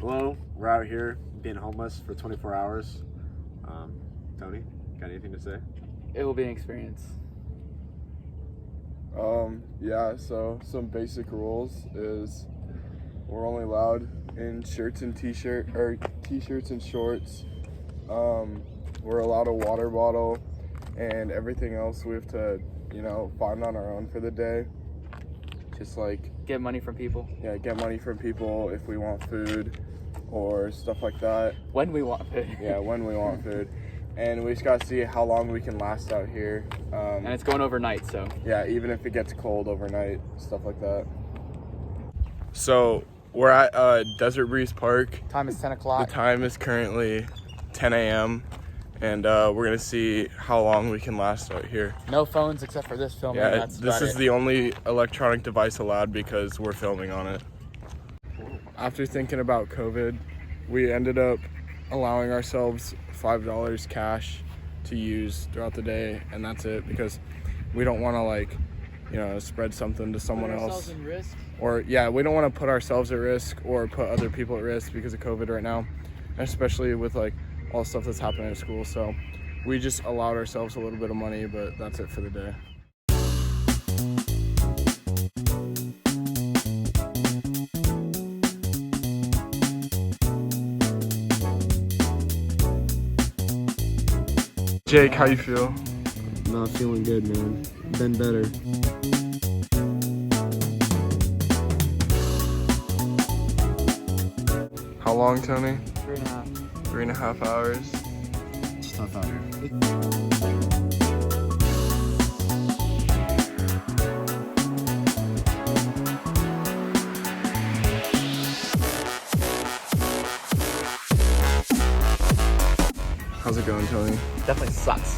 Hello, we're out here being homeless for 24 hours. Tony, got anything to say? It will be an experience. Yeah, so some basic rules is we're only allowed in shirts and t-shirts and shorts. We're allowed a water bottle, and everything else we have to, find on our own for the day. Just like Get money from people. Yeah, get money from people if we want food or stuff like that. When we want food. Yeah, when we want food. And we just gotta see how long we can last out here. And it's going overnight, so. Yeah, even if it gets cold overnight, stuff like that. So we're at Desert Breeze Park. Time is 10 The o'clock. time is currently 10 a.m. and we're gonna see how long we can last out here. No phones except for this filming. Yeah, That's this about is it. the only electronic device allowed because we're filming on it. After thinking about COVID, we ended up allowing ourselves $5 cash to use throughout the day, and that's it, because we don't want to spread something to someone else. In risk. Or we don't want to put ourselves at risk or put other people at risk because of COVID right now, especially with all the stuff that's happening at school. So we just allowed ourselves a little bit of money, but that's it for the day. Jake, how you feel? Not feeling good, man. Been better. How long, Tony? 3.5. 3.5 hours. It's tough out here. How's it going, Tony? Definitely sucks.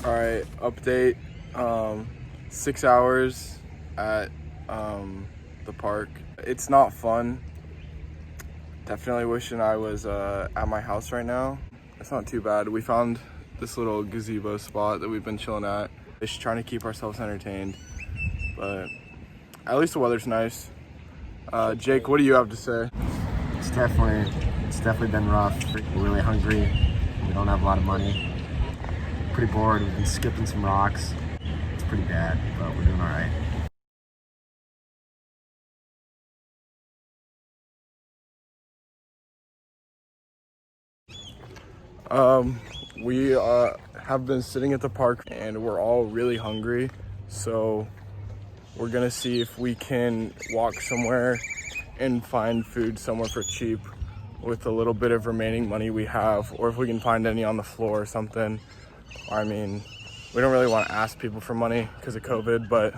All right, update. 6 hours at the park. It's not fun. Definitely wishing I was at my house right now. It's not too bad. We found this little gazebo spot that we've been chilling at. Just trying to keep ourselves entertained, but at least the weather's nice. Jake, what do you have to say? It's definitely been rough. We're really hungry. We don't have a lot of money. Pretty bored. We've been skipping some rocks. It's pretty bad, but we're doing all right. We have been sitting at the park and we're all really hungry, so we're gonna see if we can walk somewhere and find food somewhere for cheap with a little bit of remaining money we have, or if we can find any on the floor or something. I mean, we don't really want to ask people for money because of COVID, but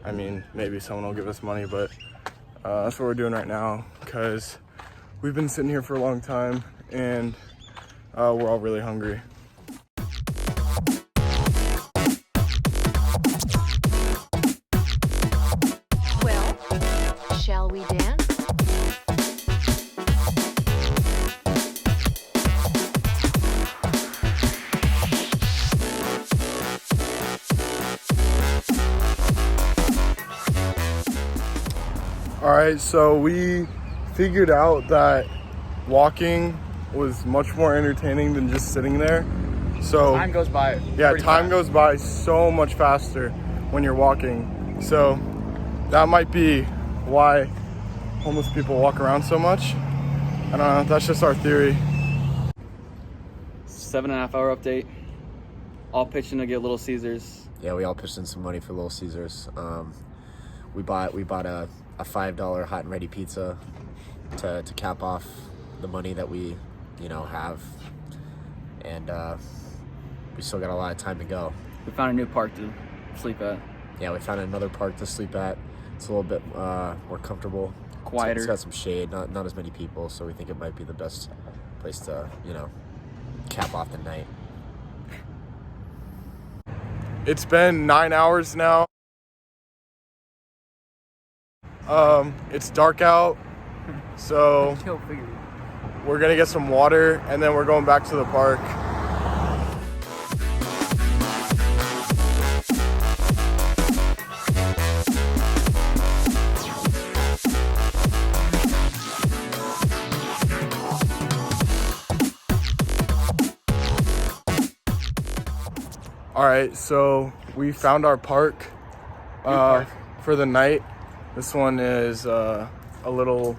I mean, maybe someone will give us money, but that's what we're doing right now because we've been sitting here for a long time and we're all really hungry. Well, shall we dance? All right, so we figured out that walking was much more entertaining than just sitting there. So Time goes by. yeah, pretty time fast. goes by so much faster when you're walking. So that might be why homeless people walk around so much. I don't know, that's just our theory. 7.5 hour update. All pitching to get Little Caesars. Yeah, we all pitched in some money for Little Caesars. We bought a $5 hot and ready pizza to cap off the money that we have, and we still got a lot of time to go. We found a new park to sleep at. Yeah, we found another park to sleep at. It's a little bit more comfortable, Quieter. It's got some shade, not as many people, so we think it might be the best place to cap off the night. It's been 9 hours now. It's dark out, so we're gonna get some water and then we're going back to the park. All right, so we found our park for the night. This one is a little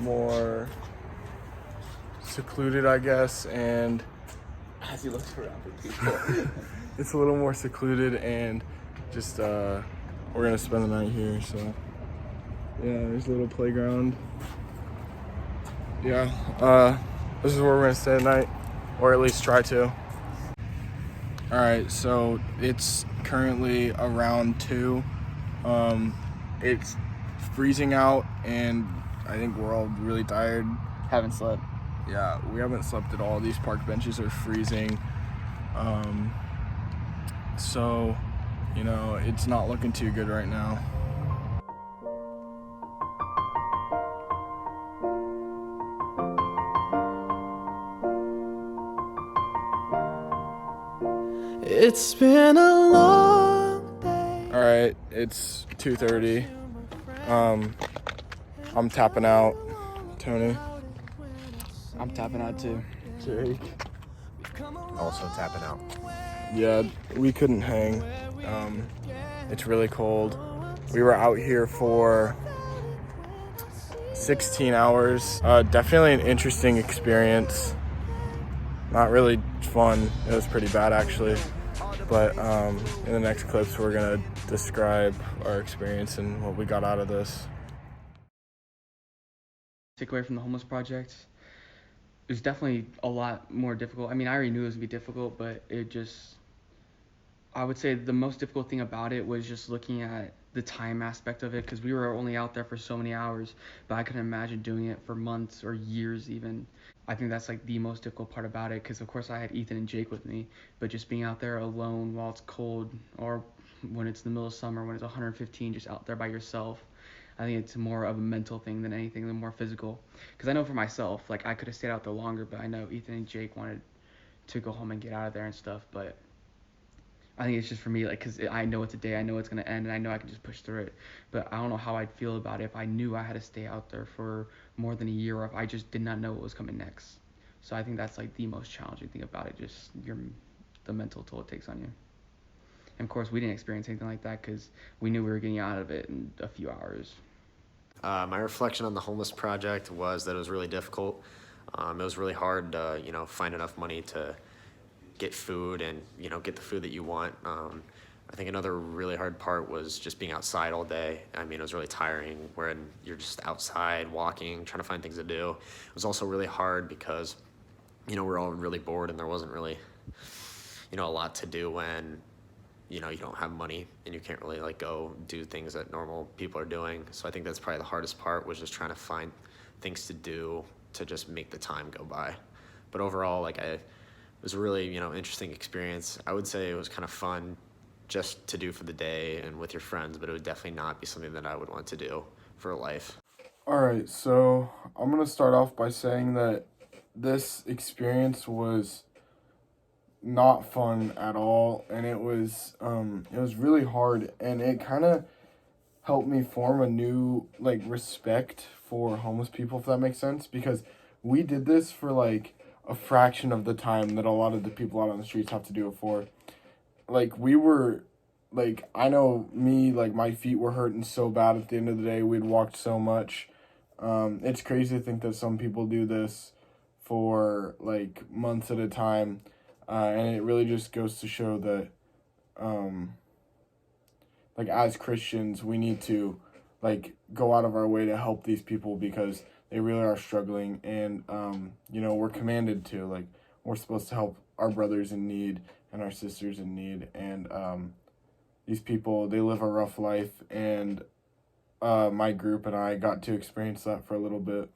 more secluded, I guess, and As he looks around for people. it's a little more secluded, and just we're gonna spend the night here. So yeah, there's a little playground. Yeah, this is where we're gonna stay tonight, or at least try to. All right, so it's currently around 2. It's freezing out, and I think we're all really tired. Haven't slept. Yeah, we haven't slept at all. These park benches are freezing. So, you know, it's not looking too good right now. It's been a long day. All right, it's 2:30. I'm tapping out. Tony. I'm tapping out too. Jake. Also tapping out. Yeah, we couldn't hang. It's really cold. We were out here for 16 hours. Definitely an interesting experience. Not really fun. It was pretty bad, actually. But in the next clips, we're going to describe our experience and what we got out of this. Take away from the homeless project, it was definitely a lot more difficult. I mean, I already knew it was going to be difficult, but I would say the most difficult thing about it was just looking at the time aspect of it, because we were only out there for so many hours, but I couldn't imagine doing it for months or years even. I think that's like the most difficult part about it, because of course I had Ethan and Jake with me, but just being out there alone while it's cold, or when it's the middle of summer, when it's 115, just out there by yourself, I think it's more of a mental thing than anything, than more physical. Because I know for myself, like, I could have stayed out there longer, but I know Ethan and Jake wanted to go home and get out of there and stuff. But I think it's just for me, like, because I know it's a day, I know it's going to end, and I know I can just push through it. But I don't know how I'd feel about it if I knew I had to stay out there for more than a year, or if I just did not know what was coming next. So I think that's, like, the most challenging thing about it, just the mental toll it takes on you. And of course, we didn't experience anything like that because we knew we were getting out of it in a few hours. My reflection on the homeless project was that it was really difficult. It was really hard to, find enough money to get food and, get the food that you want. I think another really hard part was just being outside all day. I mean, it was really tiring when you're just outside walking, trying to find things to do. It was also really hard because, we're all really bored and there wasn't really, a lot to do when, you don't have money and you can't really go do things that normal people are doing. So I think that's probably the hardest part, was just trying to find things to do to just make the time go by. But overall, it was a really, interesting experience. I would say it was kind of fun just to do for the day and with your friends, but it would definitely not be something that I would want to do for life. All right, so I'm going to start off by saying that this experience was not fun at all, and it was really hard, and it kind of helped me form a new respect for homeless people, if that makes sense, because we did this for a fraction of the time that a lot of the people out on the streets have to do it for. We were I know me, my feet were hurting so bad at the end of the day. We'd walked so much. It's crazy to think that some people do this for months at a time. And it really just goes to show that, as Christians, we need to, go out of our way to help these people because they really are struggling. And, we're commanded to, we're supposed to help our brothers in need and our sisters in need. And these people, they live a rough life. And my group and I got to experience that for a little bit.